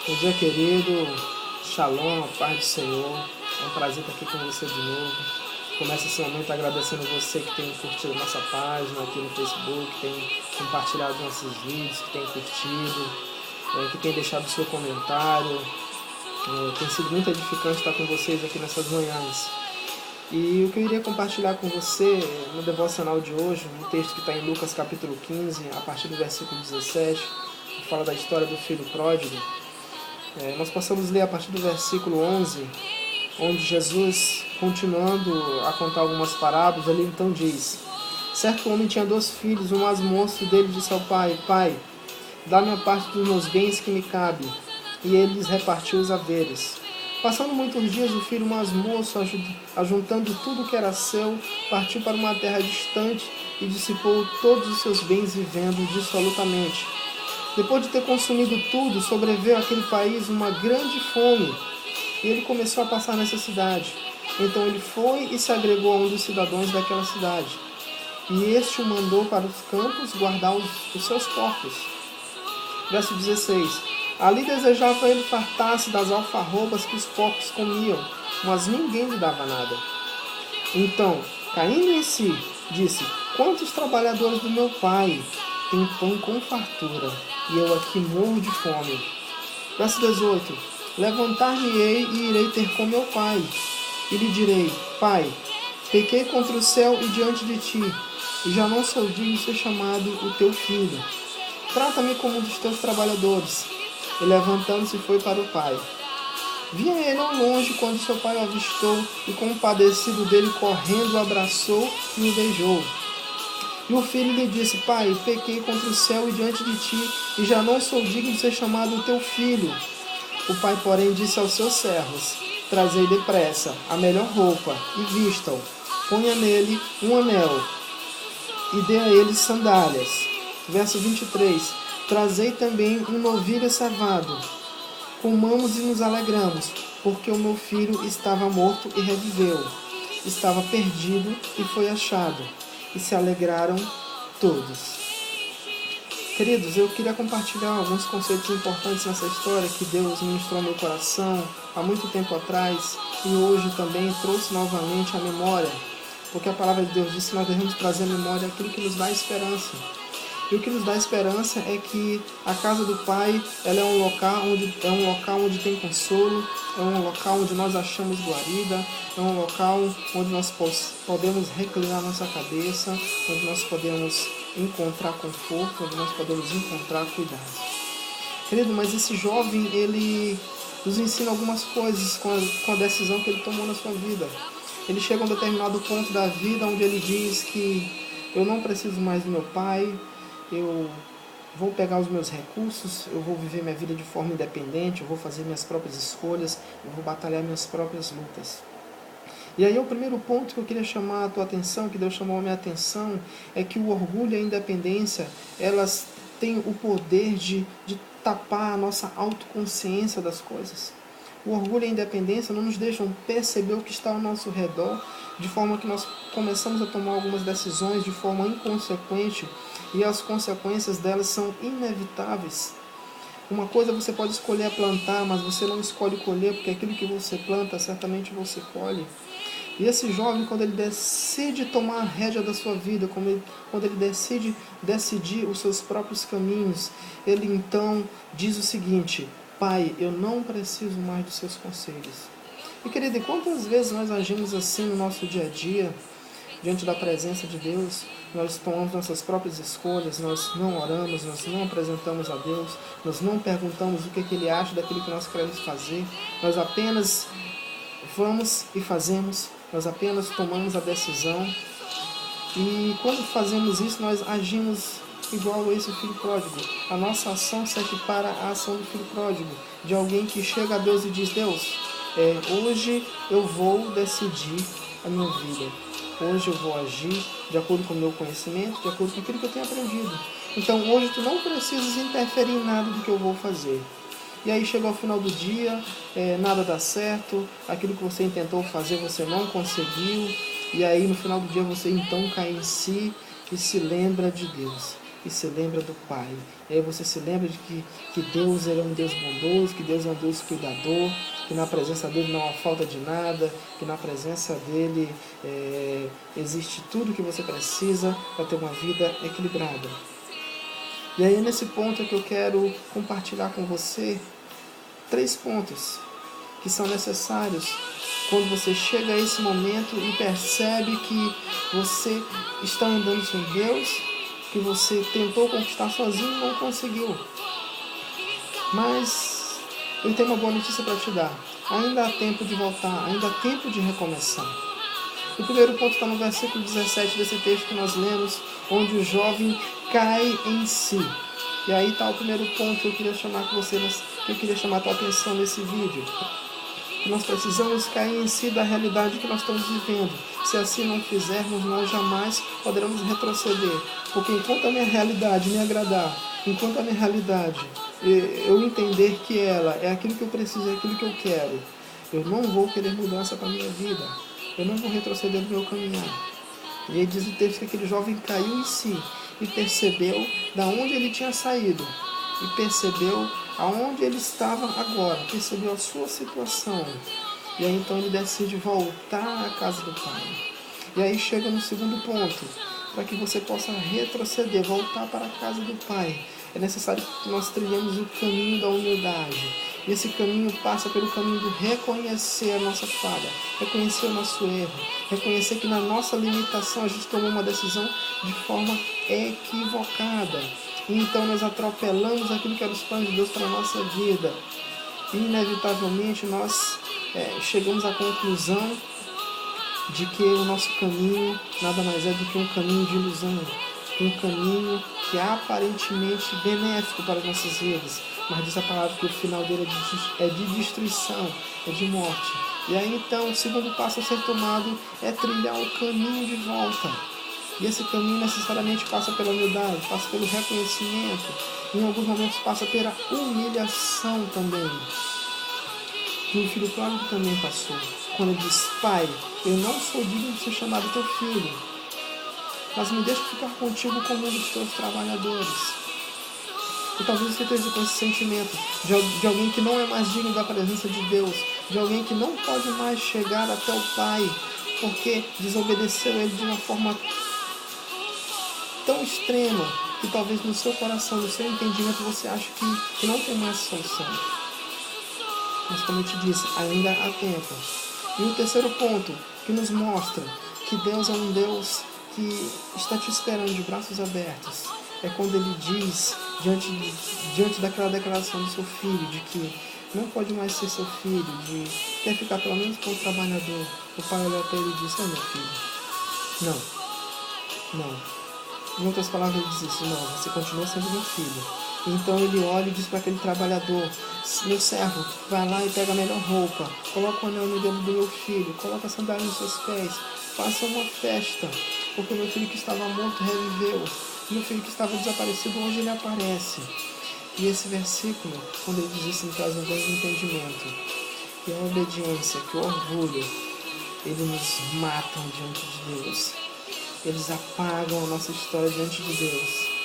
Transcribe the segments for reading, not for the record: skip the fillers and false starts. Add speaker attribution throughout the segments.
Speaker 1: Bom dia, querido. Shalom, a paz do Senhor. É um prazer estar aqui com você de novo. Começo esse momento agradecendo você que tem curtido a nossa página aqui no Facebook, que tem compartilhado nossos vídeos, que tem curtido, que tem deixado o seu comentário. Tem sido muito edificante estar com vocês aqui nessas manhãs. E o que eu iria compartilhar com você no devocional de hoje, um texto que está em Lucas capítulo 15, a partir do versículo 17, que fala da história do filho pródigo. Nós possamos ler a partir do versículo 11, onde Jesus, continuando a contar algumas parábolas, ele então diz: certo homem tinha 2 filhos, o mais moço dele disse ao pai: Pai, dá-me a parte dos meus bens que me cabe. E ele lhes repartiu os haveres. Passando muitos dias, o filho mais moço, ajuntando tudo o que era seu, partiu para uma terra distante e dissipou todos os seus bens vivendo dissolutamente. Depois de ter consumido tudo, sobreveio àquele país uma grande fome, e ele começou a passar necessidade. Então ele foi e se agregou a um dos cidadãos daquela cidade. E este o mandou para os campos guardar os seus porcos. Verso 16. Ali desejava ele fartar-se das alfarrobas que os porcos comiam, mas ninguém lhe dava nada. Então, caindo em si, disse: quantos trabalhadores do meu pai têm pão com fartura, e eu aqui morro de fome. Verso 18. Levantar-me-ei e irei ter com meu pai, e lhe direi: Pai, pequei contra o céu e diante de ti, e já não sou digno de ser chamado o teu filho. Trata-me como um dos teus trabalhadores. E levantando-se foi para o pai. Vinha ele ao longe quando seu pai o avistou, e compadecido dele, correndo, o abraçou e o beijou. E o filho lhe disse: Pai, pequei contra o céu e diante de ti, e já não sou digno de ser chamado o teu filho. O pai, porém, disse aos seus servos: Trazei depressa a melhor roupa, e vistam. Ponha nele um anel, e dê a ele sandálias. Verso 23. Trazei também um novilho cevado. Comamos e nos alegramos, porque o meu filho estava morto e reviveu. Estava perdido e foi achado. E se alegraram todos. Queridos, eu queria compartilhar alguns conceitos importantes nessa história que Deus ministrou no meu coração há muito tempo atrás e hoje também trouxe novamente à memória, porque a palavra de Deus diz que nós devemos trazer à memória aquilo que nos dá esperança. E o que nos dá esperança é que a casa do Pai, ela é um local onde tem consolo, é um local onde nós achamos guarida, é um local onde nós podemos reclinar nossa cabeça, onde nós podemos encontrar conforto, onde nós podemos encontrar cuidado. Querido, mas esse jovem, ele nos ensina algumas coisas com a decisão que ele tomou na sua vida. Ele chega a um determinado ponto da vida onde ele diz que eu não preciso mais do meu pai, eu vou pegar os meus recursos, eu vou viver minha vida de forma independente, eu vou fazer minhas próprias escolhas, eu vou batalhar minhas próprias lutas. E aí o primeiro ponto que eu queria chamar a tua atenção, que Deus chamou a minha atenção, é que o orgulho e a independência, elas têm o poder de tapar a nossa autoconsciência das coisas. O orgulho e a independência não nos deixam perceber o que está ao nosso redor, de forma que nós começamos a tomar algumas decisões de forma inconsequente e as consequências delas são inevitáveis. Uma coisa você pode escolher plantar, mas você não escolhe colher, porque aquilo que você planta, certamente você colhe. E esse jovem, quando ele decide tomar a rédea da sua vida, quando ele decide decidir os seus próprios caminhos, ele então diz o seguinte: Pai, eu não preciso mais dos seus conselhos. E querido, quantas vezes nós agimos assim no nosso dia a dia, diante da presença de Deus? Nós tomamos nossas próprias escolhas, nós não oramos, nós não apresentamos a Deus, nós não perguntamos o que Ele acha daquilo que nós queremos fazer, nós apenas vamos e fazemos, nós apenas tomamos a decisão. E quando fazemos isso, nós agimos igual a esse filho pródigo. A nossa ação se equipara à ação do filho pródigo, de alguém que chega a Deus e diz: Deus, hoje eu vou decidir a minha vida. Hoje eu vou agir de acordo com o meu conhecimento, de acordo com aquilo que eu tenho aprendido. Então hoje tu não precisas interferir em nada do que eu vou fazer. E aí chegou ao final do dia, nada dá certo, aquilo que você intentou fazer você não conseguiu. E aí no final do dia você então cai em si e se lembra de Deus. e se lembra do Pai. E aí você se lembra de que Deus ele é um Deus bondoso, que Deus é um Deus cuidador, que na presença dele não há falta de nada, que na presença dele existe tudo que você precisa para ter uma vida equilibrada. E aí nesse ponto é que eu quero compartilhar com você 3 pontos que são necessários quando você chega a esse momento e percebe que você está andando sem Deus, que você tentou conquistar sozinho e não conseguiu. Mas eu tenho uma boa notícia para te dar. Ainda há tempo de voltar, ainda há tempo de recomeçar. O primeiro ponto está no versículo 17 desse texto que nós lemos, onde o jovem cai em si. E aí está o primeiro ponto que eu queria chamar a tua atenção nesse vídeo. Que nós precisamos cair em si da realidade que nós estamos vivendo. Se assim não fizermos, nós jamais poderemos retroceder. Porque enquanto a minha realidade me agradar, enquanto a minha realidade eu entender que ela é aquilo que eu preciso, é aquilo que eu quero, eu não vou querer mudança para a minha vida. Eu não vou retroceder no meu caminhar. E aí diz o texto que aquele jovem caiu em si e percebeu da onde ele tinha saído. E percebeu aonde ele estava agora. Percebeu a sua situação. E aí então ele decide voltar à casa do Pai. E aí chega no segundo ponto. Para que você possa retroceder, voltar para a casa do Pai, é necessário que nós trilhemos o caminho da humildade. E esse caminho passa pelo caminho do reconhecer a nossa falha, reconhecer o nosso erro, reconhecer que na nossa limitação a gente tomou uma decisão de forma equivocada. E então nós atropelamos aquilo que era os planos de Deus para a nossa vida. E inevitavelmente nós chegamos à conclusão de que o nosso caminho nada mais é do que um caminho de ilusão, um caminho que é aparentemente benéfico para as nossas vidas, mas diz a palavra que o final dele é de destruição, é de morte. E aí então o segundo passo a ser tomado é trilhar o caminho de volta. E esse caminho necessariamente passa pela humildade, passa pelo reconhecimento, em alguns momentos passa pela humilhação também. E o filho pródigo também passou. Quando ele diz: Pai, eu não sou digno de ser chamado teu filho, mas me deixa ficar contigo como um dos teus trabalhadores. E talvez você esteja com esse sentimento de alguém que não é mais digno da presença de Deus, de alguém que não pode mais chegar até o Pai, porque desobedeceu Ele de uma forma tão extrema, que talvez no seu coração, no seu entendimento, você acha que não tem mais solução. Mas como eu te disse, ainda há tempo. E o terceiro ponto, que nos mostra que Deus é um Deus que está te esperando de braços abertos, é quando Ele diz, diante daquela declaração do seu filho, de que não pode mais ser seu filho, de quer ficar pelo menos como trabalhador. O pai olhou até ele e disse: meu filho, não. Em outras palavras, ele diz isso: não, você continua sendo meu filho. Então ele olha e diz para aquele trabalhador: meu servo, vai lá e pega a melhor roupa, coloca o anel no dedo do meu filho, coloca a sandália nos seus pés, faça uma festa, porque meu filho que estava morto reviveu, meu filho que estava desaparecido hoje ele aparece. E esse versículo, quando ele diz isso, me traz um grande entendimento, que a obediência, que o orgulho, eles nos matam diante de Deus, eles apagam a nossa história diante de Deus.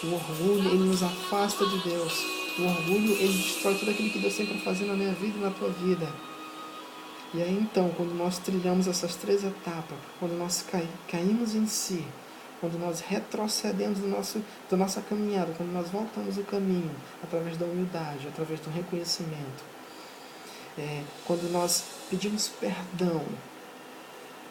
Speaker 1: O orgulho, ele nos afasta de Deus. O orgulho, ele destrói tudo aquilo que Deus tem para fazer na minha vida e na tua vida. E aí então, quando nós trilhamos essas 3 etapas, quando nós caímos em si, quando nós retrocedemos da nossa caminhada, quando nós voltamos o caminho, através da humildade, através do reconhecimento, quando nós pedimos perdão,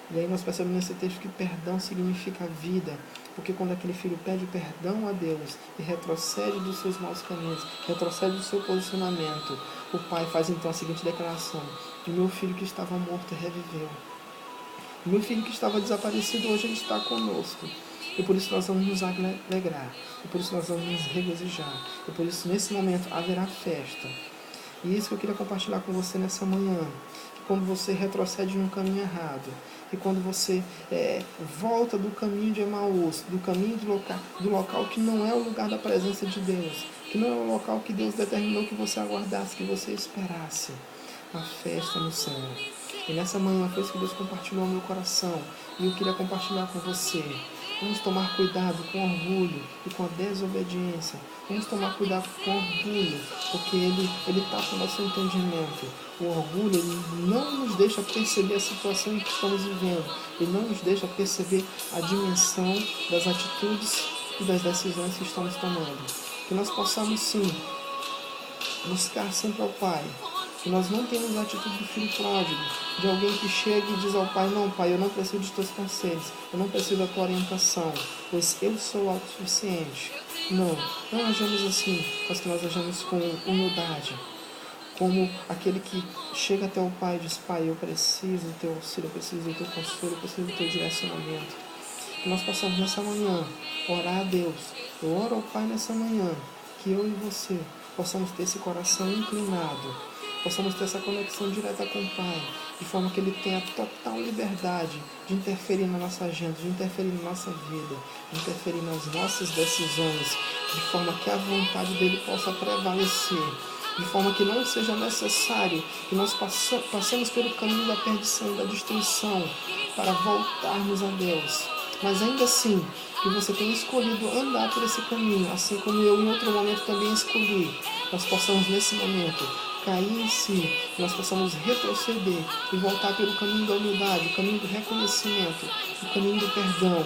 Speaker 1: e aí nós percebemos nesse texto que perdão significa vida, porque quando aquele filho pede perdão a Deus e retrocede dos seus maus caminhos, retrocede do seu posicionamento, o pai faz então a seguinte declaração: o meu filho que estava morto reviveu. O meu filho que estava desaparecido hoje ele está conosco. E por isso nós vamos nos alegrar, e por isso nós vamos nos regozijar, e por isso nesse momento haverá festa. E isso que eu queria compartilhar com você nessa manhã, que quando você retrocede no caminho errado, e quando você volta do caminho de Emaús, do caminho do local que não é o lugar da presença de Deus, que não é o local que Deus determinou que você aguardasse, que você esperasse, a festa no céu. E nessa manhã foi isso que Deus compartilhou no meu coração, e eu queria compartilhar com você. Vamos tomar cuidado com orgulho e com a desobediência. Vamos tomar cuidado com orgulho, porque ele tapa o nosso entendimento. O orgulho ele não nos deixa perceber a situação em que estamos vivendo. Ele não nos deixa perceber a dimensão das atitudes e das decisões que estamos tomando. Que nós possamos sim buscar sempre ao Pai. Que nós não tenhamos a atitude do filho pródigo, de alguém que chega e diz ao Pai: não, Pai, eu não preciso de teus conselhos, eu não preciso da tua orientação, pois eu sou autossuficiente. Não ajamos assim, mas que nós ajamos com humildade, como aquele que chega até o Pai e diz: Pai, eu preciso do teu auxílio, eu preciso do teu consolo, eu preciso do teu direcionamento. Que nós possamos nessa manhã orar a Deus. Eu oro ao Pai nessa manhã, que eu e você possamos ter esse coração inclinado, possamos ter essa conexão direta com o Pai, de forma que Ele tenha total liberdade de interferir na nossa agenda, de interferir na nossa vida, de interferir nas nossas decisões, de forma que a vontade dEle possa prevalecer, de forma que não seja necessário que nós passemos pelo caminho da perdição e da destruição para voltarmos a Deus. Mas ainda assim, que você tenha escolhido andar por esse caminho, assim como eu em outro momento também escolhi, nós possamos nesse momento cair em si, nós possamos retroceder e voltar pelo caminho da humildade, o caminho do reconhecimento, o caminho do perdão,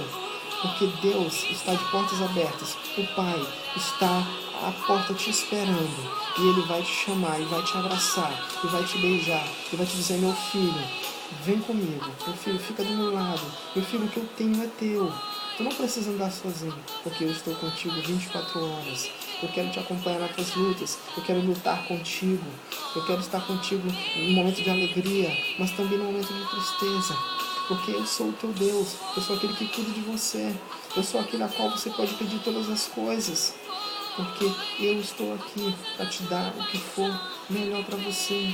Speaker 1: porque Deus está de portas abertas, o Pai está à porta te esperando, e Ele vai te chamar, e vai te abraçar, e vai te beijar, e vai te dizer: meu filho, vem comigo, meu filho, fica do meu lado, meu filho, o que eu tenho é teu. Tu não precisa andar sozinho, porque eu estou contigo 24 horas. Eu quero te acompanhar nas tuas lutas, eu quero lutar contigo, eu quero estar contigo em momento de alegria, mas também no momento de tristeza, porque eu sou o teu Deus, eu sou aquele que cuida de você, eu sou aquele a qual você pode pedir todas as coisas, porque eu estou aqui para te dar o que for melhor para você.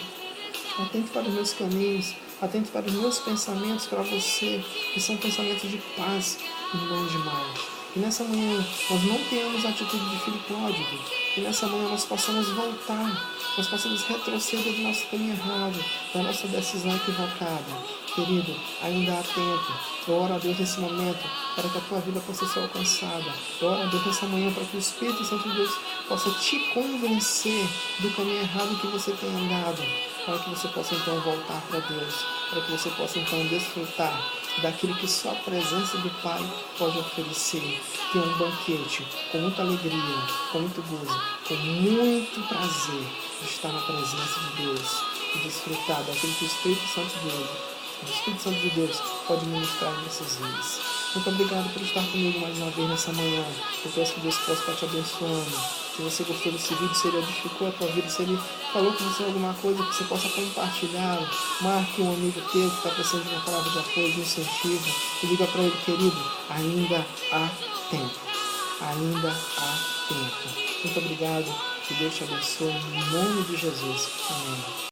Speaker 1: Atente para os meus caminhos, atente para os meus pensamentos para você, que são pensamentos de paz e não de mal. Que nessa manhã nós não tenhamos a atitude de filho pródigo, que nessa manhã nós possamos voltar, nós possamos retroceder do nosso caminho errado, da nossa decisão equivocada. Querido, ainda há tempo. Eu oro a Deus nesse momento para que a tua vida possa ser alcançada. Eu oro a Deus nessa manhã para que o Espírito Santo de Deus possa te convencer do caminho errado que você tem andado, para que você possa então voltar para Deus, para que você possa então desfrutar daquilo que só a presença do Pai pode oferecer, que é um banquete com muita alegria, com muito gozo, com muito prazer de estar na presença de Deus e desfrutar daquilo que o Espírito Santo de Deus pode ministrar nesses dias. Muito obrigado por estar comigo mais uma vez nessa manhã. Eu peço que Deus possa estar te abençoando. Se você gostou desse vídeo, se ele edificou a tua vida, se ele falou com você alguma coisa que você possa compartilhar, marque um amigo teu que está precisando de uma palavra de apoio, de incentivo, e diga para ele: querido, ainda há tempo. Ainda há tempo. Muito obrigado. Que Deus te abençoe. Em nome de Jesus. Amém.